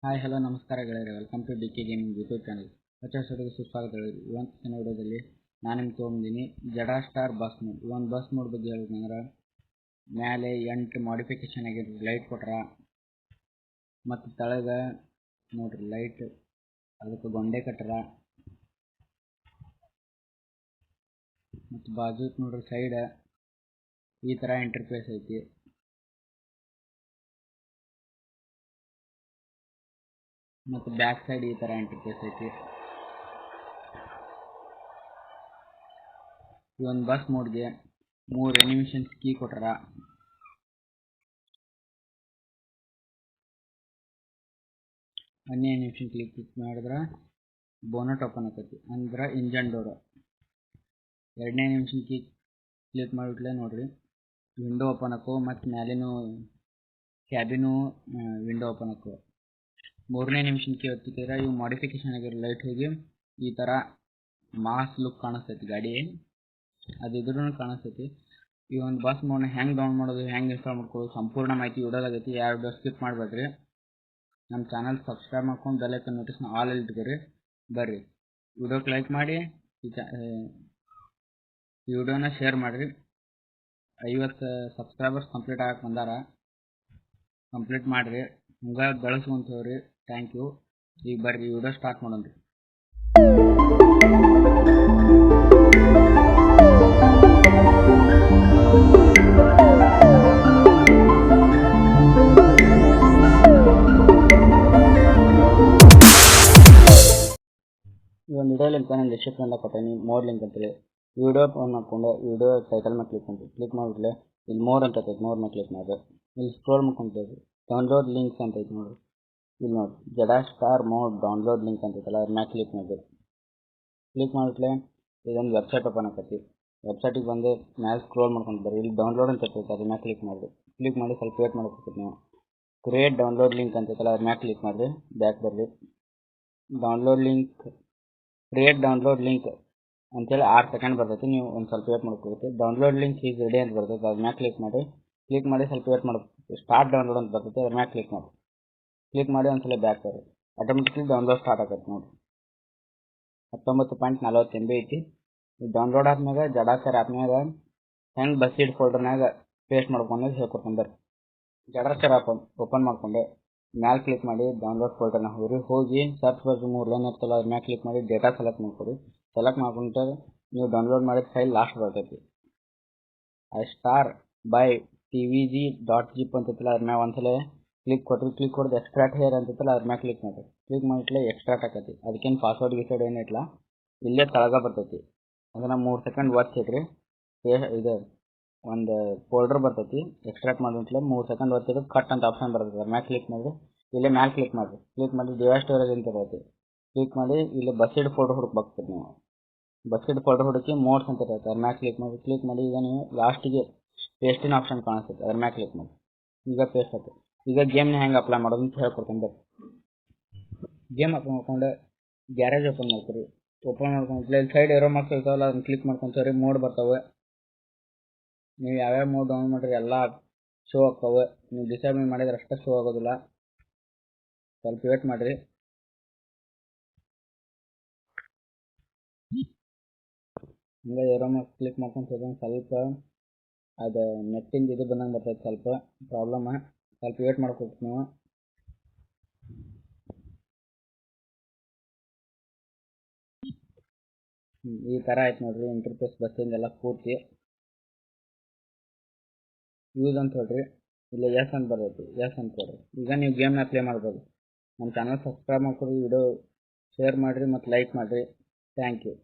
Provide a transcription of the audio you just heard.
Hi hello ನಮಸ್ಕಾರ ಗೆಳೆಯರೆ, welcome to D K gaming YouTube channel. ಹೊಸ ವರ್ಷಕ್ಕೆ ಸುಸ್ವಾಗತಗಳು. ಇವತ್ತಿನ ವಿಡಿಯೋದಲ್ಲಿ ನಾನು ನಿಮ್ಗೆ ತೊಗೊಂಡಿದ್ದೀನಿ ಜಡಾ ಸ್ಟಾರ್ ಬಸ್ ಮೋಡ್. ಈ ಒಂದು ಬಸ್ ಮೋಡ್ ಬಗ್ಗೆ ಹೇಳ್ಬೇಕಂದ್ರೆ ಮೇಲೆ 8 ಮಾಡಿಫಿಕೇಶನ್ ಆಗಿರೋ ಲೈಟ್ ಕೊಟ್ರ, ಮತ್ತು ತಳಗ ನೋಡ್ರಿ ಲೈಟ್ ಅದಕ್ಕೆ ಗೊಂಡೆ ಕಟ್ಟರ, ಮತ್ತು ಬಾಜು ನೋಡ್ರಿ ಸೈಡ್ ಈ ಥರ ಇಂಟರ್ಫೇಸ್ ಐತಿ. ಮತ್ತು ಬ್ಯಾಕ್ ಸೈಡ್ ಈ ಥರ ಇಂಟರ್ಫೇಸ್ ಐತಿ. ಈ ಒಂದು ಬಸ್ ಮೋಡ್ಗೆ 3 ಅನಿಮೇಷನ್ಸ್ ಕೀ ಕೊಟ್ಟಾರ. ಒಂದೇ ಅನಿಮೇಷನ್ ಕ್ಲಿಕ್ ಮಾಡಿದ್ರೆ ಬೋನಟ್ ಓಪನ್ ಆಕೈತಿ, ಅಂದ್ರೆ ಇಂಜನ್ ಡೋರ್. ಎರಡನೇ ಅನಿಮೇಷನ್ ಕೀ ಕ್ಲಿಕ್ ಮಾಡಿಬಿಟ್ಲೆ ನೋಡ್ರಿ ವಿಂಡೋ ಓಪನ್ ಹಾಕೋ, ಮತ್ತು ಮ್ಯಾಲಿನೂ ಕ್ಯಾಬಿನು ವಿಂಡೋ ಓಪನ್ ಹಾಕೋ. ಮೂರನೇ ಅನಿಮೇಷನ್ ಕೀ ಒತ್ತಿದ್ರೆ ಇವು ಮಾಡಿಫಿಕೇಶನ್ ಆಗಿರೋ ಲೈಟ್ ಹೋಗಿ ಈ ಥರ ಮಾಸ್ ಲುಕ್ ಕಾಣಿಸ್ತೈತಿ ಗಾಡಿ, ಅದು ಇದ್ರೂ ಕಾಣಿಸ್ತೈತಿ. ಈ ಒಂದು ಬಸ್ ಮೋಡ್ನ ಹೆಂಗೆ ಡೌನ್ ಮಾಡೋದು, ಹೆಂಗೆ ಇನ್ಸ್ಟಾಲ್ ಮಾಡ್ಕೊಳ್ಳೋದು ಸಂಪೂರ್ಣ ಮಾಹಿತಿ ವಿಡಿಯೋದಾಗೈತಿ. ಯಾವ ವಿಡಿಯೋ ಸ್ಕಿಪ್ ಮಾಡಬೇಡ್ರಿ. ನಮ್ಮ ಚಾನಲ್ ಸಬ್ಸ್ಕ್ರೈಬ್ ಮಾಡ್ಕೊಂಡು ಬೆಲ್ ಐಕನ್ ನೋಟಿಸ್ನ ಆಲ್ ಅಲ್ಲಿ ಇಟ್ಕೊರಿ. ಬರ್ರಿ ವಿಡಿಯೋಕ್ಕೆ ಲೈಕ್ ಮಾಡಿ, ಈ ವಿಡಿಯೋನ ಶೇರ್ ಮಾಡಿರಿ. 50 ಸಬ್ಸ್ಕ್ರೈಬರ್ಸ್ ಕಂಪ್ಲೀಟ್ ಆಗಕ್ಕೆ ಬಂದಾರ, ಕಂಪ್ಲೀಟ್ ಮಾಡಿರಿ. ಹಂಗೆ ಬೆಳೆಸ್ಕೊಂತವ್ರಿ. Thank you. ಈಗ ಬರ್ರಿ ವಿಡಿಯೋ ಸ್ಟಾರ್ಟ್ ಮಾಡೋಣ್ರಿ. ಈ ಒಂದು ವಿಡಿಯೋ ಲಿಂಕ್ ನಾನು ಡಿಸ್ಕ್ರಿಪ್ಷನ್ ಕೊಟ್ಟೇನಿ, ಮೋರ್ ಲಿಂಕ್ ಅಂತೇಳಿ. ವಿಡಿಯೋ ಫೋನ್ ಮಾಡ್ಕೊಂಡು ವಿಡಿಯೋ ಟೈಟಲ್ ಮೇಲೆ ಕ್ಲಿಕ್ ಮಾಡಿಬಿಟ್ಲೆ ಇಲ್ಲಿ ಮೋರ್ ಅಂತ ಐತೆ, ಮೋರ್ ಮೇಲೆ ಕ್ಲಿಕ್ ಮಾಡಿರಿ. ಇಲ್ಲಿ ಸ್ಕ್ರೋಲ್ ಮಾಡ್ಕೊಂತೀವಿ, ಡೌನ್ಲೋಡ್ ಲಿಂಕ್ಸ್ ಅಂತ ಐತೆ ನೋಡಿರಿ. ಇಲ್ಲಿ ನೋಡಿ Chadha star mode download link ಅಂತೈತಲ್ಲ, ಅದ್ರ ಮ್ಯಾಲೆ ಕ್ಲಿಕ್ ಮಾಡಿರಿ. ಕ್ಲಿಕ್ ಮಾಡಿಬಿಟ್ಲೆ ಇದೊಂದು ವೆಬ್ಸೈಟ್ ಓಪನ್ ಆಕೈತಿ. ವೆಬ್ಸೈಟಿಗೆ ಬಂದು ಮ್ಯಾಲೆ ಸ್ಕ್ರೋಲ್ ಮಾಡ್ಕೊಂಡು ಬರ್ರಿ. ಇಲ್ಲಿ ಡೌನ್ಲೋಡ್ ಅಂತ ಇರ್ತೈತೆ, ಅದ್ರ ಮ್ಯಾಲೆ ಕ್ಲಿಕ್ ಮಾಡಿರಿ. ಕ್ಲಿಕ್ ಮಾಡಿ ಸ್ವಲ್ಪ ವೇಟ್ ಮಾಡ್ಕೊತೀವಿ ನೀವು. ಕ್ರಿಯೇಟ್ ಡೌನ್ಲೋಡ್ ಲಿಂಕ್ ಅಂತೈತಲ್ಲ, ಅದ್ರ ಮ್ಯಾಲೆ ಕ್ಲಿಕ್ ಮಾಡಿರಿ. ಬ್ಯಾಕ್ ಬರ್ರಿ. Download link create download link ಅಂತೇಳಿ 6 ಸೆಕೆಂಡ್ ಬರ್ತೈತಿ. ನೀವು ಒಂದು ಸ್ವಲ್ಪ ವೇಟ್ ಮಾಡ್ಕೋಬೇಕು. ಡೌನ್ಲೋಡ್ ಲಿಂಕ್ ಈಸ್ ರೆಡಿ ಅಂತ ಬರ್ತೈತೆ, ಅದ್ರ ಮ್ಯಾಲೆ ಕ್ಲಿಕ್ ಮಾಡಿ. ಕ್ಲಿಕ್ ಮಾಡಿ ಸ್ವಲ್ಪ ವೇಟ್ ಮಾಡ್ಬೇಕು. ಸ್ಟಾರ್ಟ್ ಡೌನ್ಲೋಡ್ ಅಂತ ಬರ್ತೈತೆ, ಅದ್ರ ಮ್ಯಾಲೆ ಕ್ಲಿಕ್ ಮಾಡಿ. ಕ್ಲಿಕ್ ಮಾಡಿ ಒಂದ್ಸಲ ಬ್ಯಾಕ್ ಬರ್ರಿ. ಆಟೋಮೆಟಿಕ್ಲಿ ಡೌನ್ಲೋಡ್ ಸ್ಟಾರ್ಟ್ ಆಗತ್ತೆ ನೋಡಿ. 19.40 MB ಐತಿ. ಡೌನ್ಲೋಡ್ ಆದ್ಮ್ಯಾಗ ಜಡಾ ಸ್ಟಾರ್ ಆ್ಯಪ್ನಾಗ ಹೆಂಗೆ ಬಸ್ಸೀಡ್ ಫೋಲ್ಡರ್ನಾಗ ಪೇಸ್ಟ್ ಮಾಡ್ಕೊಂಡು ಹೇಳ್ಕೊಡ್ತೀನಿ ಬರ್ರಿ. ಜಡಾ ಸ್ಟಾರ್ ಆ್ಯಪ್ ಓಪನ್ ಮಾಡ್ಕೊಂಡು ಮ್ಯಾಲೆ ಕ್ಲಿಕ್ ಮಾಡಿ ಡೌನ್ಲೋಡ್ ಫೋಲ್ಡರ್ನ ಹೋಗಿ ಸರ್ಚ್ ಬಾಜು 3 ಲೈನ್ ಇರ್ತಲ್ಲ, ಅದ್ರ ಮ್ಯಾಲೆ ಕ್ಲಿಕ್ ಮಾಡಿ ಡೇಟಾ ಸೆಲೆಕ್ಟ್ ಮಾಡ್ಕೊಡಿ. ಸೆಲೆಕ್ಟ್ ಮಾಡ್ಕೊಂಡ್ರೆ ನೀವು ಡೌನ್ಲೋಡ್ ಮಾಡಿದ ಫೈಲ್ ಲಾಸ್ಟ್ ಬರ್ತೈತಿ. star.by.tvg.zip ಅಂತೈತಲ್ಲ, ಅದ್ರ ಮ್ಯಾಗ ಒಂದ್ಸಲ ಕ್ಲಿಕ್ ಕೊಟ್ರಿ. ಕ್ಲಿಕ್ ಕೊಡ್ದು ಎಕ್ಸ್ಟ್ರಾಕ್ಟ್ ಹೇರ್ ಅಂತೈತಲ್ಲ, ಅದ್ರ ಮ್ಯಾಗ ಕ್ಲಿಕ್ ಮಾಡಿರಿ. ಕ್ಲಿಕ್ ಮಾಡಿಟ್ಲೆ ಎಕ್ಸ್ಟ್ರಾಕ್ಟ್ ಆಕೈತಿ. ಅದಕ್ಕೇನು ಪಾಸ್ವರ್ಡ್ ಗಿಸ್ವರ್ಡ್ ಏನಿಲ್ಲ, ಇಲ್ಲೇ ತಳಗ ಬರ್ತೈತಿ. ಅದನ್ನು 3 ಸೆಕೆಂಡ್ ಒತ್ತಿಡ್ರಿ. ಇದು ಒಂದು ಫೋಲ್ಡರ್ ಬರ್ತೈತಿ, ಎಕ್ಸ್ಟ್ರಾಕ್ಟ್ ಮಾಡಿಟ್ಲೆ 3 ಸೆಕೆಂಡ್ ಒತ್ತಿದ್ರೆ ಕಟ್ ಅಂತ ಆಪ್ಷನ್ ಬರ್ತೈತಿ. ಅದ್ರ ಮ್ಯಾಗ ಕ್ಲಿಕ್ ಮಾಡಿರಿ. ಇಲ್ಲೇ ಮ್ಯಾಲೆ ಕ್ಲಿಕ್ ಮಾಡಿರಿ. ಕ್ಲಿಕ್ ಮಾಡಿ ಡಿವೈಸ್ ಸ್ಟೋರೇಜ್ ಅಂತ ಇರ್ತೈತಿ, ಕ್ಲಿಕ್ ಮಾಡಿ ಇಲ್ಲಿ ಬಸ್ಸೀಡ್ ಫೋಲ್ಡರ್ ಹುಡುಕ್ಬೇಕು ನೀವು. ಬಸ್ಸೀಡ್ ಫೋಲ್ಡರ್ ಹುಡುಕಿ ಮೋಡ್ಸ್ ಅಂತ ಇರ್ತೈತೆ, ಅದ್ರ ಮ್ಯಾಗ ಕ್ಲಿಕ್ ಮಾಡಿ. ಕ್ಲಿಕ್ ಮಾಡಿ ಈಗ ನೀವು ಲಾಸ್ಟಿಗೆ ಪೇಸ್ಟಿನ ಆಪ್ಷನ್ ಕಾಣಿಸ್ತೈತೆ, ಅದ್ರ ಮ್ಯಾಗ ಕ್ಲಿಕ್ ಮಾಡಿ. ಈಗ ಪೇಸ್ಟ್ ಆಯ್ತು. ಈಗ ಗೇಮ್ನ ಹೆಂಗೆ ಅಪ್ಲೈ ಮಾಡೋದು ಅಂತ ಹೇಳ್ಕೊಡ್ತೀನಿ ಬರ್ರಿ. ಗೇಮ್ ಅಪ್ಲೈ ಮಾಡ್ಕೊಂಡು ಗ್ಯಾರೇಜ್ ಓಪನ್ ಮಾಡ್ಕೊರಿ. ಓಪನ್ ಮಾಡ್ಕೊಂಡು ಇಲ್ಲಿ ಸೈಡ್ ಏರೋ ಮಾರ್ಕ್ಸ್ ಇರ್ತಾವಲ್ಲ, ಅದನ್ನ ಕ್ಲಿಕ್ ಮಾಡ್ಕೊಂತೀವಿ. ಮೋಡ್ ಬರ್ತಾವೆ. ನೀವು ಯಾವ್ಯಾವ ಮೋಡ್ ಡೌನ್ ಮಾಡಿರಿ ಎಲ್ಲ ಶೋ ಆಗ್ತಾವೆ. ನೀವು ಡಿಸೇಬಲ್ ಮಾಡಿದ್ರೆ ಅಷ್ಟೇ ಶೋ ಆಗೋದಿಲ್ಲ. ಸ್ವಲ್ಪ ವೇಟ್ ಮಾಡಿರಿ. ಹಂಗೆ ಏರೋ ಮಾರ್ಕ್ಸ್ ಕ್ಲಿಕ್ ಮಾಡ್ಕೊಂಡು ಸ್ವಲ್ಪ ಅದು ನೆಟ್ಟಿಂದ ಇದು ಬಂದಂಗೆ ಬರ್ತೈತೆ, ಸ್ವಲ್ಪ ಪ್ರಾಬ್ಲಮ್. ಸ್ವಲ್ಪ ವೇಟ್ ಮಾಡ್ಬೇಕು ನೀವು. ಈ ಥರ ಆಯ್ತು ನೋಡ್ರಿ ಇಂಟರ್ಫೇಸ್ ಬಸ್ಸಿಂದೆಲ್ಲ ಪೂರ್ತಿ. ಯೂಸ್ ಅಂತ ಹೇಳ್ರಿ, ಇಲ್ಲ ಎಸ್ ಅಂತ ಬರ್ತೈತಿ, ಎಸ್ ಅಂತ ಕೊಡ್ರಿ. ಈಗ ನೀವು ಗೇಮ್ನ ಪ್ಲೇ ಮಾಡ್ಬೋದು. ನಮ್ಮ ಚಾನಲ್ ಸಬ್ಸ್ಕ್ರೈಬ್ ಮಾಡ್ಕೊರಿ, ವಿಡಿಯೋ ಶೇರ್ ಮಾಡಿರಿ ಮತ್ತು ಲೈಕ್ ಮಾಡಿರಿ. Thank you.